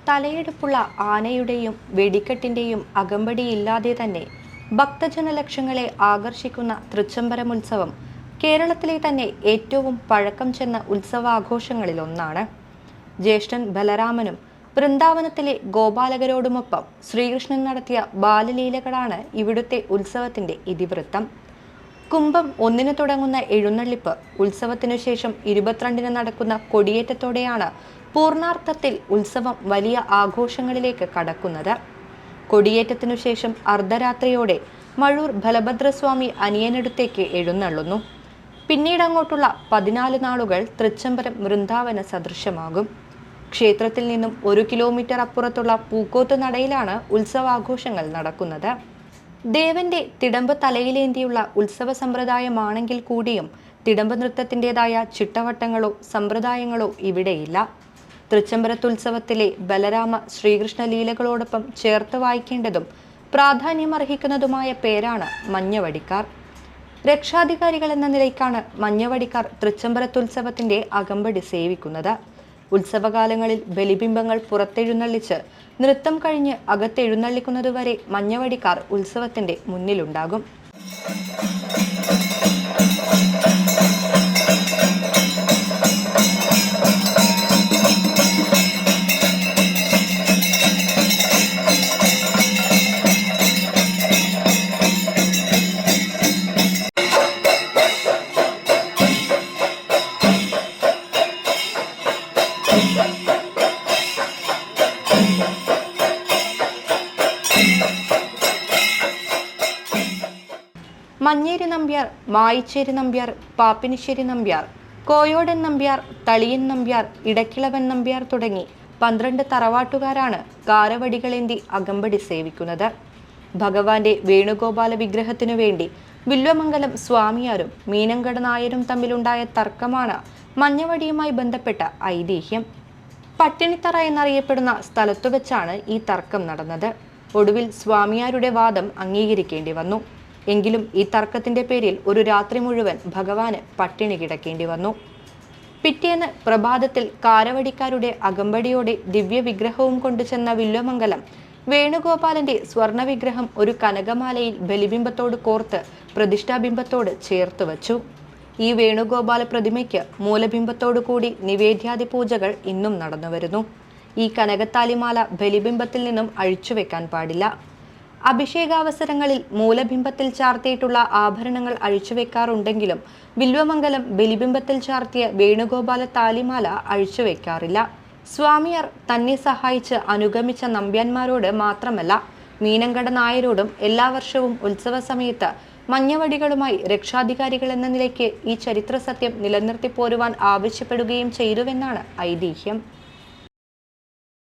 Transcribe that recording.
തലയെടുപ്പുള്ള ആനയുടെയും വെടിക്കെട്ടിൻ്റെയും അകമ്പടിയില്ലാതെ തന്നെ ഭക്തജനലക്ഷങ്ങളെ ആകർഷിക്കുന്ന തൃച്ചംബരം ഉത്സവം കേരളത്തിലെ തന്നെ ഏറ്റവും പഴക്കം ചെന്ന ഉത്സവാഘോഷങ്ങളിലൊന്നാണ്. ജ്യേഷ്ഠൻ ബലരാമനും വൃന്ദാവനത്തിലെ ഗോപാലകരോടുമൊപ്പം ശ്രീകൃഷ്ണൻ നടത്തിയ ബാലലീലകളാണ് ഇവിടുത്തെ ഉത്സവത്തിന്റെ ഇതിവൃത്തം. കുംഭം 1 തുടങ്ങുന്ന എഴുന്നള്ളിപ്പ് ഉത്സവത്തിനു ശേഷം 22 നടക്കുന്ന കൊടിയേറ്റത്തോടെയാണ് പൂർണ്ണാർത്ഥത്തിൽ ഉത്സവം വലിയ ആഘോഷങ്ങളിലേക്ക് കടക്കുന്നത്. കൊടിയേറ്റത്തിനു ശേഷം അർദ്ധരാത്രിയോടെ മഴൂർ ബലഭദ്രസ്വാമി അനിയനടുത്തേക്ക് എഴുന്നള്ളുന്നു. പിന്നീട് അങ്ങോട്ടുള്ള 14 നാളുകൾ തൃച്ചംബരം വൃന്ദാവന സദൃശമാകും. ക്ഷേത്രത്തിൽ നിന്നും 1 കിലോമീറ്റർ അപ്പുറത്തുള്ള പൂക്കോത്ത് നടയിലാണ് ഉത്സവാഘോഷങ്ങൾ നടക്കുന്നത്. ദേവന്റെ തിടമ്പ് തലയിലേന്തിയുള്ള ഉത്സവ സമ്പ്രദായമാണെങ്കിൽ കൂടിയും തിടമ്പ് നൃത്തത്തിൻ്റെതായ ചിട്ടവട്ടങ്ങളോ സമ്പ്രദായങ്ങളോ ഇവിടെയില്ല. തൃച്ചംബരത്തുത്സവത്തിലെ ബലരാമ ശ്രീകൃഷ്ണ ലീലകളോടൊപ്പം ചേർത്ത് വായിക്കേണ്ടതും പ്രാധാന്യമർഹിക്കുന്നതുമായ പേരാണ് മഞ്ഞവടിക്കാർ. രക്ഷാധികാരികൾ എന്ന നിലയ്ക്കാണ് മഞ്ഞവടിക്കാർ തൃച്ചംബരത്തുത്സവത്തിന്റെ അകമ്പടി സേവിക്കുന്നത്. ഉത്സവകാലങ്ങളിൽ ബലിബിംബങ്ങൾ പുറത്തെഴുന്നള്ളിച്ച് നൃത്തം കഴിഞ്ഞ് അകത്തെഴുന്നള്ളിക്കുന്നതുവരെ മഞ്ഞവടിക്കാർ ഉത്സവത്തിന്റെ മുന്നിലുണ്ടാകും. മഞ്ഞേരി നമ്പ്യാർ, മായിച്ചേരി നമ്പ്യാർ, പാപ്പിനിശ്ശേരി നമ്പ്യാർ, കോയോടൻ നമ്പ്യാർ, തളിയൻ നമ്പ്യാർ, ഇടക്കിളവൻ നമ്പ്യാർ തുടങ്ങി 12 തറവാട്ടുകാരാണ് കാരവടികളേന്തി അകമ്പടി സേവിക്കുന്നത്. ഭഗവാന്റെ വേണുഗോപാല വിഗ്രഹത്തിനു വേണ്ടി വില്വമംഗലം സ്വാമിയാരും മീനങ്കട നായരും തമ്മിലുണ്ടായ തർക്കമാണ് മഞ്ഞവടിയുമായി ബന്ധപ്പെട്ട ഐതിഹ്യം. പട്ടിണിത്തറ എന്നറിയപ്പെടുന്ന സ്ഥലത്തു വെച്ചാണ് ഈ തർക്കം നടന്നത്. ഒടുവിൽ സ്വാമിയാരുടെ വാദം അംഗീകരിക്കേണ്ടി വന്നു. എങ്കിലും ഈ തർക്കത്തിന്റെ പേരിൽ ഒരു രാത്രി മുഴുവൻ ഭഗവാന് പട്ടിണി കിടക്കേണ്ടി വന്നു. പിറ്റേന്ന് പ്രഭാതത്തിൽ കാരവടിക്കാരുടെ അകമ്പടിയോടെ ദിവ്യ വിഗ്രഹവും കൊണ്ടുചെന്ന വില്വമംഗലം വേണുഗോപാലന്റെ സ്വർണ്ണ വിഗ്രഹം ഒരു കനകമാലയിൽ ബലിബിംബത്തോട് കോർത്ത് പ്രതിഷ്ഠാബിംബത്തോട് ചേർത്ത് വച്ചു. ഈ വേണുഗോപാല പ്രതിമയ്ക്ക് മൂലബിംബത്തോടു കൂടി നിവേദ്യാദി പൂജകൾ ഇന്നും നടന്നുവരുന്നു. ഈ കനകത്താലിമാല ബലിബിംബത്തിൽ നിന്നും അഴിച്ചുവെക്കാൻ പാടില്ല. അഭിഷേകാവസരങ്ങളിൽ മൂലബിംബത്തിൽ ചാർത്തിയിട്ടുള്ള ആഭരണങ്ങൾ അഴിച്ചുവെക്കാറുണ്ടെങ്കിലും വില്വമംഗലം ബലിബിംബത്തിൽ ചാർത്തിയ വേണുഗോപാല താലിമാല അഴിച്ചുവെക്കാറില്ല. സ്വാമിയാർ തന്നെ സഹായിച്ച് അനുഗമിച്ച നമ്പ്യാന്മാരോട് മാത്രമല്ല, മീനങ്കട നായരോടും എല്ലാ വർഷവും ഉത്സവ സമയത്ത് മഞ്ഞവടികളുമായി രക്ഷാധികാരികൾ എന്ന നിലയ്ക്ക് ഈ ചരിത്ര സത്യം നിലനിർത്തി പോരുവാൻ ആവശ്യപ്പെടുകയും ചെയ്തുവെന്നാണ് ഐതിഹ്യം.